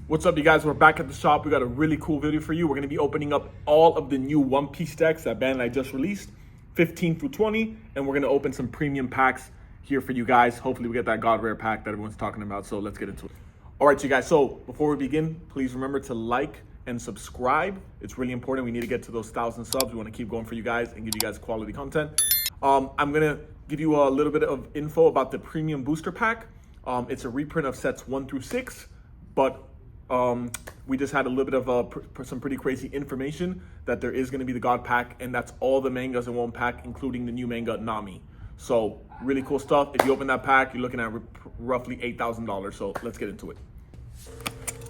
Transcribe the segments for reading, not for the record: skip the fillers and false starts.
What's up, you guys? We're back at the shop. We got a really cool video for you. We're going to be opening up all of the new One Piece decks that Bandai just released, 15 through 20, and we're going to open some premium packs here for you guys. Hopefully we get that God Rare pack that everyone's talking about, so let's get into it. All right, you guys, so before we begin, please remember to like and subscribe. It's really important. We need to get to those 1,000 subs. We want to keep going for you guys and give you guys quality content. I'm going to give you a little bit of info about the premium booster pack. It's a reprint of sets 1 through 6, but we just had a little bit of some pretty crazy information that there is going to be the God pack, and that's all the mangas in one pack, including the new manga Nami. So really cool stuff. If you open that pack, you're looking at roughly $8,000. So let's get into it.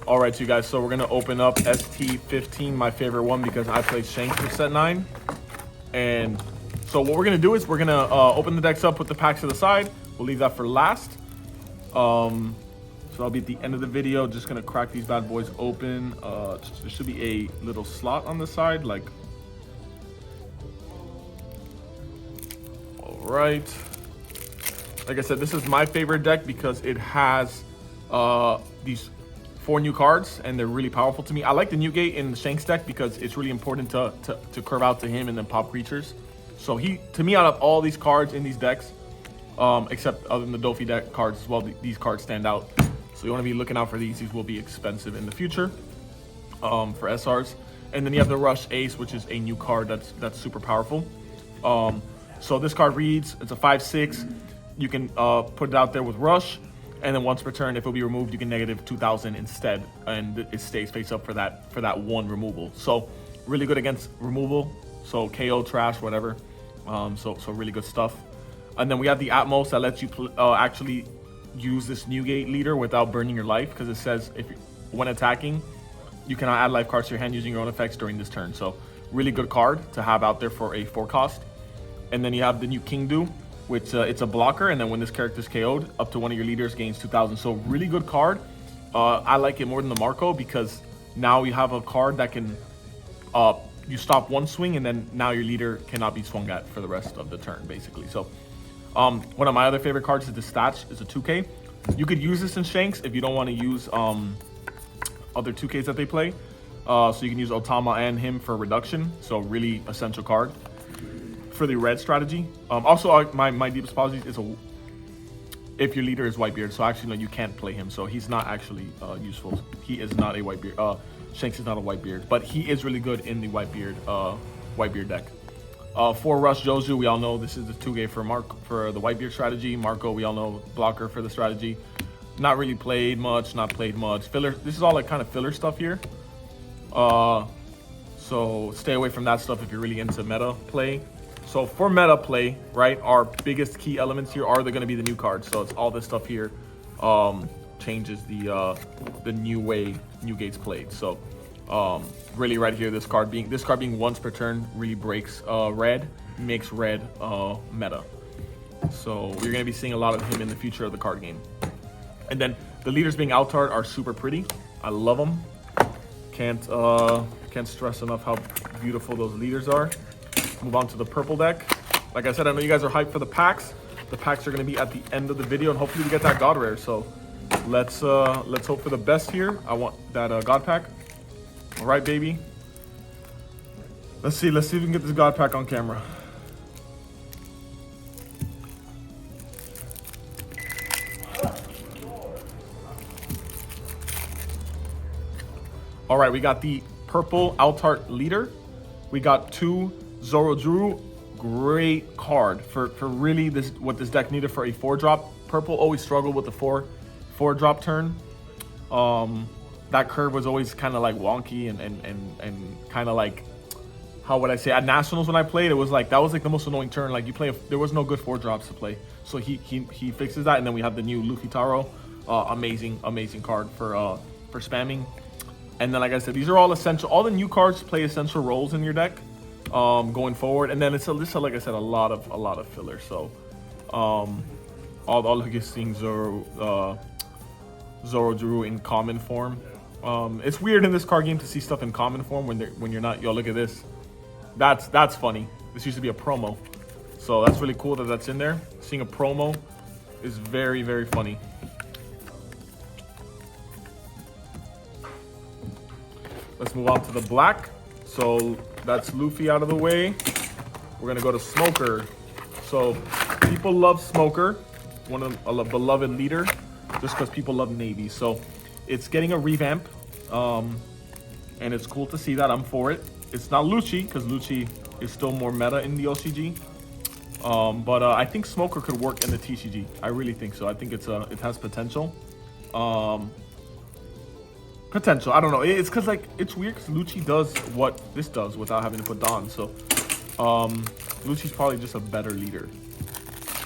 All right, you guys. So we're gonna open up ST15, my favorite one, because I play Shanks for set 9. And so what we're gonna do is we're gonna open the decks up, put the packs to the side. We'll leave that for last. So I'll be at the end of the video, just gonna crack these bad boys open. There should be a little slot on the side, like. All right. Like I said, this is my favorite deck because it has these 4 new cards, and they're really powerful to me. I like the Newgate in the Shanks deck because it's really important to curve out to him and then pop creatures. So to me, out of all these cards in these decks, except other than the Dofi deck cards as well, these cards stand out. So you want to be looking out for these. These will be expensive in the future for SRs. And then you have the Rush Ace, which is a new card that's super powerful. So this card reads, it's a 5/6. You can put it out there with Rush, and then once per turn, if it'll be removed, you can negative 2,000 instead, and it stays face up for that one removal. So really good against removal. So KO, trash, whatever. So really good stuff. And then we have the Atmos that lets you actually use this Newgate leader without burning your life, because it says when attacking, you cannot add life cards to your hand using your own effects during this turn. So really good card to have out there for a 4 cost. And then you have the new Kingdu, which it's a blocker, and then when this character is KO'd, up to one of your leaders gains 2,000. So really good card. I like it more than the Marco because now you have a card that can you stop one swing, and then now your leader cannot be swung at for the rest of the turn, basically. So one of my other favorite cards is the Statch. It's a 2K. You could use this in Shanks if you don't want to use other 2Ks that they play. So you can use Otama and him for reduction. So really essential card for the red strategy. Also, my deepest apologies is if your leader is Whitebeard. So actually, no, you can't play him. So he's not actually useful. He is not a Whitebeard. Shanks is not a Whitebeard, but he is really good in the Whitebeard deck. For Rush Joju, we all know this is the 2K for the Whitebeard strategy. Marco, we all know, blocker for the strategy. Not really played much, not played much. Filler. This is all like kind of filler stuff here. So stay away from that stuff if you're really into meta play. So for meta play, right, our biggest key elements here are going to be the new cards. So it's all this stuff here changes the new way Newgate's played. So really right here, this card being once per turn really breaks red, makes red meta. So you're going to be seeing a lot of him in the future of the card game. And then the leaders being Altard are super pretty. I love them. Can't stress enough how beautiful those leaders are. Move on to the purple deck. Like I said, I know you guys are hyped for the packs. The packs are going to be at the end of the video, and hopefully we get that God Rare. So let's hope for the best here. I want that God pack. All right, baby. Let's see if we can get this God pack on camera. All right, we got the purple Altart leader. We got 2 Zoro. Great card for really what this deck needed for a 4-drop. Purple always struggled with the 4-drop turn. That curve was always kind of like wonky and kind of like, how would I say, at Nationals when I played, it was like that was like the most annoying turn. Like there was no good 4-drops to play. So he fixes that, and then we have the new Luffy Taro, amazing card for spamming. And then, like I said, these are all essential. All the new cards play essential roles in your deck going forward. And then it's like I said, a lot of filler. So all of you seeing Zoro Drew in common form. It's weird in this card game to see stuff in common form when you're not. Yo, look at this. That's funny. This used to be a promo, so that's really cool that that's in there. Seeing a promo is very, very funny. Let's move on to the black. So that's Luffy out of the way. We're gonna go to Smoker. So people love Smoker, one of a beloved leader, just because people love Navy. So it's getting a revamp, and it's cool to see that. I'm for it. It's not Lucci, because Lucci is still more meta in the OCG. But I think Smoker could work in the TCG. I really think so. I think it has potential. Potential. I don't know. It's because like it's weird because Lucci does what this does without having to put Don. So Lucci's probably just a better leader.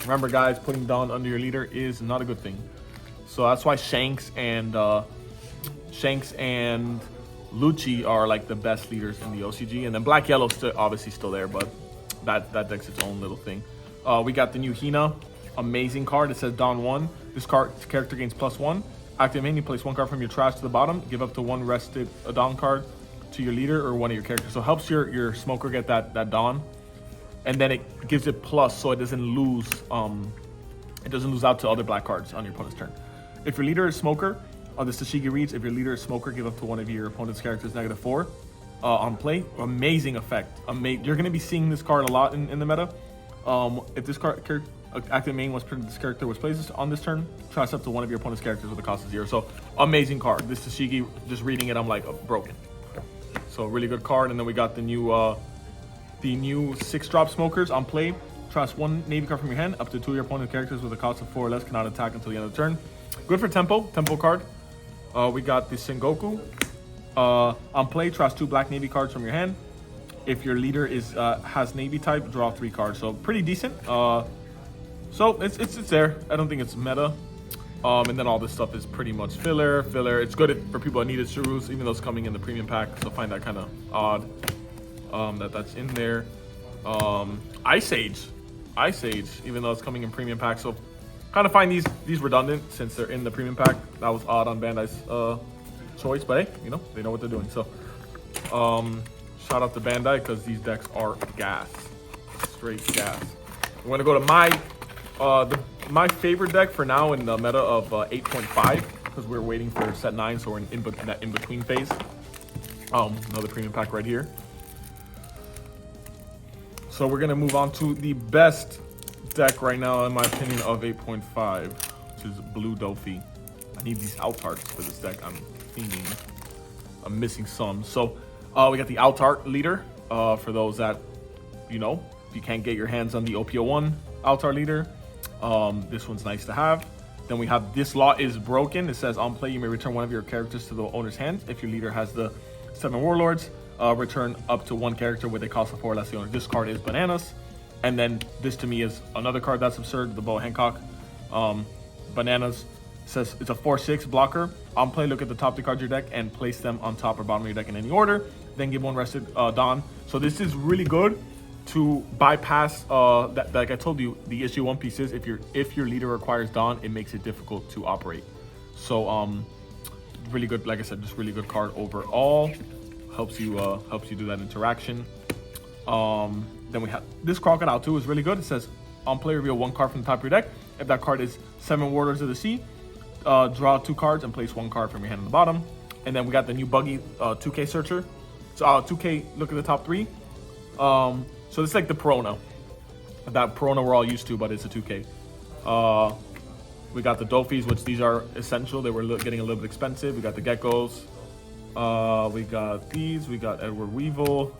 Remember, guys, putting Don under your leader is not a good thing. So that's why Shanks and Lucci are like the best leaders in the OCG, and then Black Yellow's obviously still there, but that deck's its own little thing. We got the new Hina, amazing card. It says Dawn 1. This character gains +1. Active main, you place 1 card from your trash to the bottom. Give up to 1 rested Dawn card to your leader or one of your characters. So it helps your Smoker get that Dawn, and then it gives it plus, so it doesn't lose. It doesn't lose out to other black cards on your opponent's turn. If your leader is Smoker, the Sashigi reads, if your leader is Smoker, give up to one of your opponent's characters -4 on play. Amazing effect. You're going to be seeing this card a lot in the meta. If this active main was printed, this character was placed on this turn, trash up to one of your opponent's characters with a cost of 0. So amazing card. This Sashigi, just reading it, I'm like, oh, broken. So really good card. And then we got the new 6-drop Smokers on play. Trash 1 Navy card from your hand. Up to 2 of your opponent's characters with a cost of 4 or less cannot attack until the end of the turn. Good for tempo card. We got the Sengoku. On play, trash 2 black Navy cards from your hand. If your leader has Navy type, draw 3 cards. So pretty decent. So it's there. I don't think it's meta. And then all this stuff is pretty much filler. It's good for people that needed Shurus, even though it's coming in the premium pack. So I find that kind of odd that's in there. Ice Age, even though it's coming in premium pack. So kind of find these redundant since they're in the premium pack. That was odd on Bandai's choice, but hey, you know, they know what they're doing. So shout out to Bandai, because these decks are gas, straight gas. I'm gonna go to my favorite deck for now in the meta of 8.5, because we're waiting for set 9, so we're in that in-between phase. Another premium pack right here. So we're gonna move on to the best deck right now, in my opinion, of 8.5, which is Blue Dofi. I need these Altart for this deck. I'm missing some. So we got the Altart leader. For those that, you know, if you can't get your hands on the OPO1 Altart leader, this one's nice to have. Then we have this law is broken. It says on play, you may return one of your characters to the owner's hand. If your leader has the 7 warlords, return up to 1 character with a cost of 4 less the owner. This card is bananas. And then this to me is another card that's absurd, the Bo Hancock. Bananas. Says it's a 4/6 blocker. On play, look at the top 3 cards of your deck and place them on top or bottom of your deck in any order. Then give 1 rested Dawn. So this is really good to bypass that. Like I told you, the issue One Piece is if your leader requires Dawn, it makes it difficult to operate. So really good. Like I said, just really good card overall. Helps you do that interaction. Then we have this Crocodile too, is really good. It says on play, reveal 1 card from the top of your deck. If that card is 7 Warlords of the Sea, draw 2 cards and place 1 card from your hand on the bottom. And then we got the new buggy 2K searcher. So 2K, look at the top 3. So this is like the Perona. That Perona we're all used to, but it's a 2K. We got the Dofis, which these are essential. They were getting a little bit expensive. We got the Geckos. We got these. We got Edward Weevil.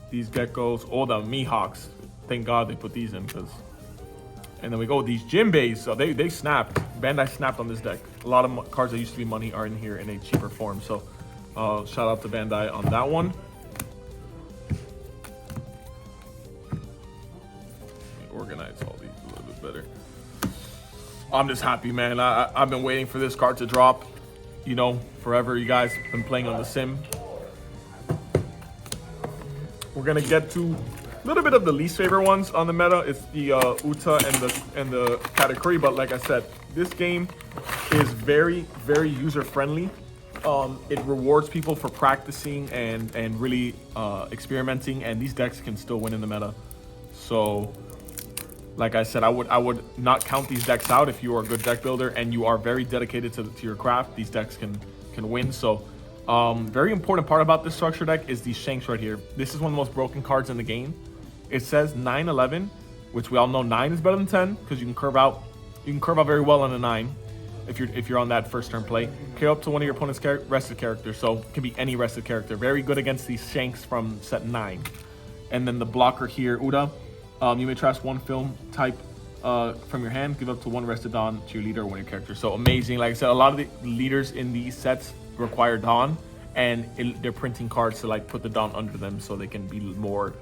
These Geckos. Oh, the Mihawks. Thank God they put these in, because... And then we go with these Jinbeis. So they snapped. Bandai snapped on this deck. A lot of cards that used to be money are in here in a cheaper form. So shout out to Bandai on that one. Organize all these a little bit better. I'm just happy, man. I've been waiting for this card to drop, you know, forever. You guys have been playing on the sim. We're gonna get to a little bit of the least favorite ones on the meta. It's the Uta and the Katakuri, but like I said, this game is very, very user friendly. It rewards people for practicing and really experimenting, and these decks can still win in the meta. So like I said, I would not count these decks out. If you are a good deck builder and you are very dedicated to your craft, these decks can win. So Very important part about this structure deck is these Shanks right here. This is one of the most broken cards in the game. It says 9-11, which we all know 9 is better than 10 because you can curve out. You can curve out very well on a 9 if you're on that first turn play. KO up to one of your opponent's rested characters, so it can be any rested character. Very good against these Shanks from set 9. And then the blocker here, Uda. You may trash one film type from your hand, give up to one rested Dawn to your leader or one of your characters. So amazing. Like I said, a lot of the leaders in these sets require Dawn, and they're printing cards to like put the Dawn under them so they can be more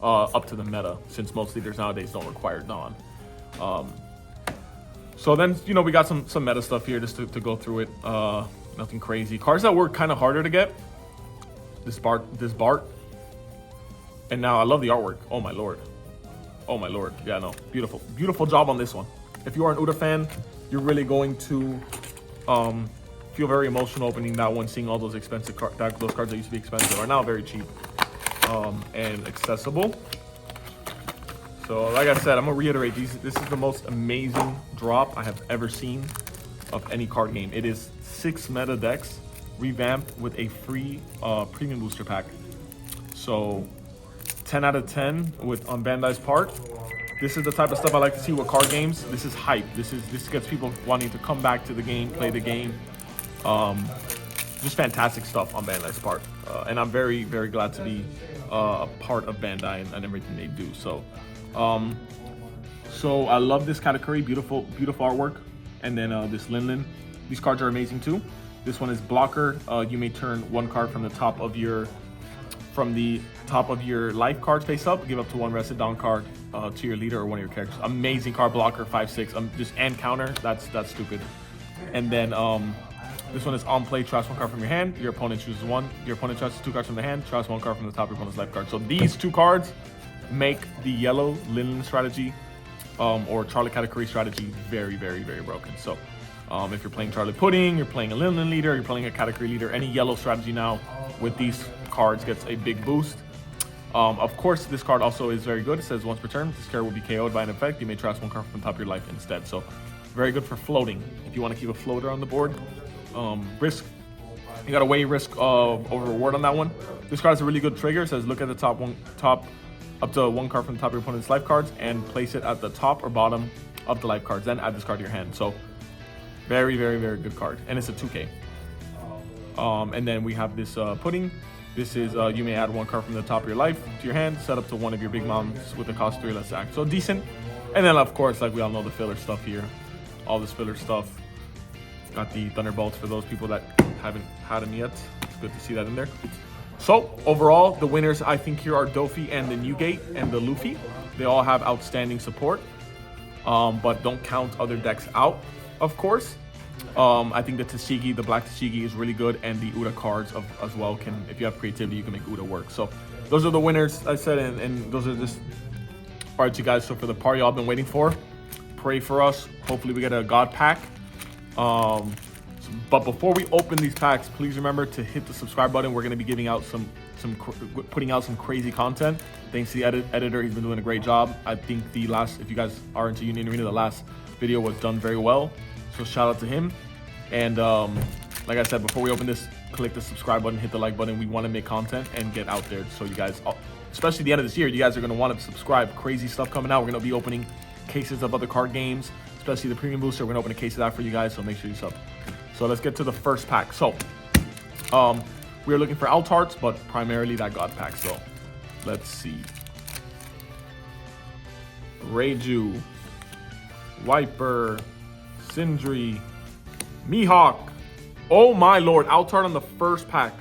up to the meta, since most leaders nowadays don't require Dawn. So then, you know, we got some meta stuff here just to go through it. Nothing crazy. Cards that were kind of harder to get. This Bart. And now I love the artwork. Oh my lord. Oh my lord. Yeah, no. Beautiful. Beautiful job on this one. If you are an Uda fan, you're really going to feel very emotional opening that one, seeing all those expensive those cards that used to be expensive are now very cheap and accessible. So like I said, I'm gonna reiterate, this is the most amazing drop I have ever seen of any card game. It is 6 meta decks revamped with a free premium booster pack. So 10 out of 10 on Bandai's part. This is the type of stuff I like to see with card games. This is hype. This gets people wanting to come back to the game, play the game. Just fantastic stuff on Bandai's part. And I'm very, very glad to be a part of Bandai and everything they do. So I love this Katakuri, beautiful artwork. And then this Linlin. These cards are amazing too. This one is blocker. You may turn one card from the top of your life cards face up. Give up to one rested Dawn card to your leader or one of your characters. Amazing card, blocker, 5/6. Just and counter. That's stupid. And then this one is on play. Trash one card from your hand. Your opponent chooses one. Your opponent trashes 2 cards from the hand. Trash 1 card from the top of your opponent's life card. So these 2 cards make the yellow Linlin strategy or Charlie Katakuri strategy very, very, very broken. So if you're playing Charlie Pudding, you're playing a Linlin leader, you're playing a Katakuri leader, any yellow strategy now with these cards gets a big boost. Of course, this card also is very good. It says once per turn, this card will be KO'd by an effect. You may trash 1 card from the top of your life instead. So very good for floating. If you want to keep a floater on the board, risk. You gotta weigh risk over reward on that one. This card is a really good trigger. It says look at the top up to 1 card from the top of your opponent's life cards and place it at the top or bottom of the life cards. Then add this card to your hand. So very, very, very good card. And it's a 2K. And then we have this Pudding. This is you may add 1 card from the top of your life to your hand, set up to one of your big moms with a cost 3 less act. So decent. And then of course, like we all know, the filler stuff here. All this filler stuff. Got the Thunderbolts for those people that haven't had them yet. It's good to see that in there. So overall, the winners I think here are Dofi and the Newgate and the Luffy. They all have outstanding support, but don't count other decks out, of course. I think the Tashigi, the black Tashigi is really good, and the Uda cards as well can, if you have creativity, you can make Uda work. So those are the winners, I said, and those are just parts, you guys. So for the part y'all been waiting for, pray for us. Hopefully we get a God pack. But before we open these packs, please remember to hit the subscribe button. We're going to be giving out putting out some crazy content. Thanks to the editor, he's been doing a great job. I think if you guys are into Union Arena, the last video was done very well. So shout out to him. And like I said, before we open this, click the subscribe button, hit the like button. We want to make content and get out there. So you guys, especially the end of this year, you guys are going to want to subscribe. Crazy stuff coming out. We're going to be opening cases of other card games, especially the premium booster. We're going to open a case of that for you guys. So make sure you sub. So let's get to the first pack. So we are looking for Altarts, but primarily that God pack. So let's see. Reiju, Wiper, Sindri, Mihawk. Oh my lord, Altart on the first pack.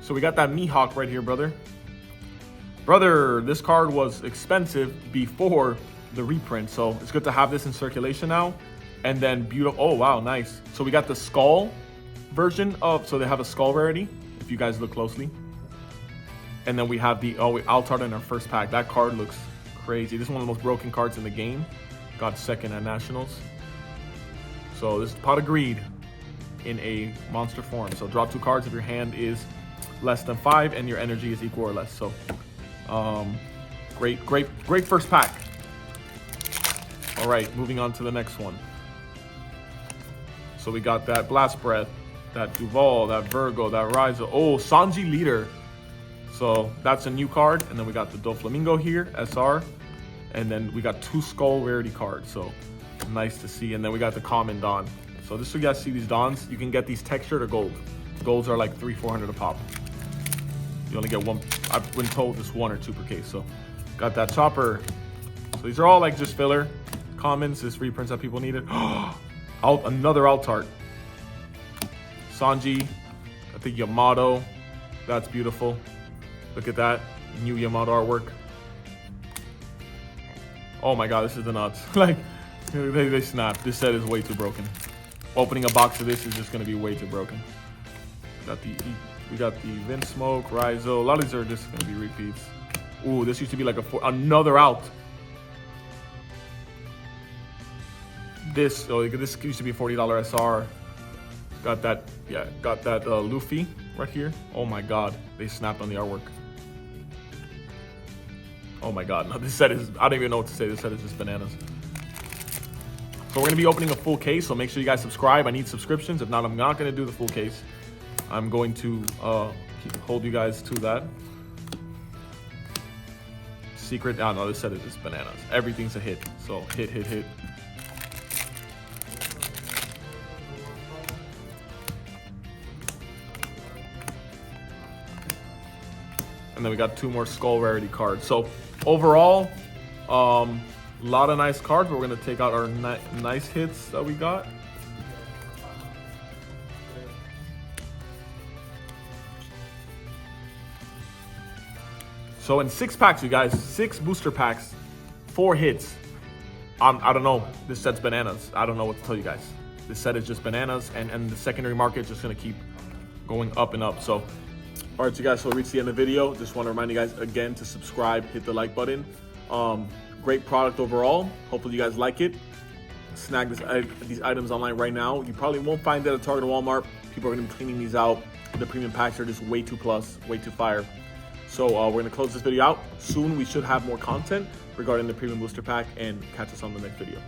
So we got that Mihawk right here, brother. Brother, this card was expensive before the reprint, so it's good to have this in circulation now. And then beautiful, oh wow, nice. So we got the skull version of, so they have a skull rarity, if you guys look closely. And then we have the Altart in our first pack. That card looks crazy. This is one of the most broken cards in the game. Got second at Nationals. So this is Pot of Greed in a monster form. So draw 2 cards if your hand is less than 5 and your energy is equal or less. So great first pack. All right, moving on to the next one. So we got that Blast Breath, that Duval, that Virgo, that Rizzo. Oh, Sanji Leader. So that's a new card. And then we got the Doflamingo here, SR. And then we got 2 Skull rarity cards. So nice to see. And then we got the common Don. So just so you guys see these Dons, you can get these textured or gold. Golds are like $300-$400 a pop. You only get one. I've been told it's 1 or 2 per case. So got that Chopper. So these are all like just filler commons, just reprints that people needed. Another Altart. Sanji, I think Yamato. That's beautiful. Look at that new Yamato artwork. Oh my god, this is the nuts. Like they snap. This set is way too broken. Opening a box of this is just gonna be way too broken. We got the Vince Smoke, Rizzo. A lot of these are just gonna be repeats. Ooh, this used to be like another out. This used to be a $40 SR. Got that, yeah, got that Luffy right here. Oh my god, they snapped on the artwork. Oh my god, no, this set is, I don't even know what to say. This set is just bananas. So we're gonna be opening a full case, so make sure you guys subscribe. I need subscriptions. If not, I'm not gonna do the full case. I'm going to hold you guys to that. Secret, oh no, this set is just bananas. Everything's a hit, so hit, hit, hit. And then we got 2 more Skull rarity cards. So overall, a lot of nice cards, but we're gonna take out our nice hits that we got. So in 6 packs, you guys, 6 booster packs, 4 hits. I don't know, this set's bananas. I don't know what to tell you guys. This set is just bananas, and the secondary market is just gonna keep going up and up. So, all right, you guys, so we reached the end of the video. Just want to remind you guys again to subscribe, hit the like button. Great product overall. Hopefully you guys like it. Snag these items online right now. You probably won't find it at Target or Walmart. People are going to be cleaning these out. The premium packs are just way too plus, way too fire. So we're going to close this video out. Soon we should have more content regarding the premium booster pack, and catch us on the next video.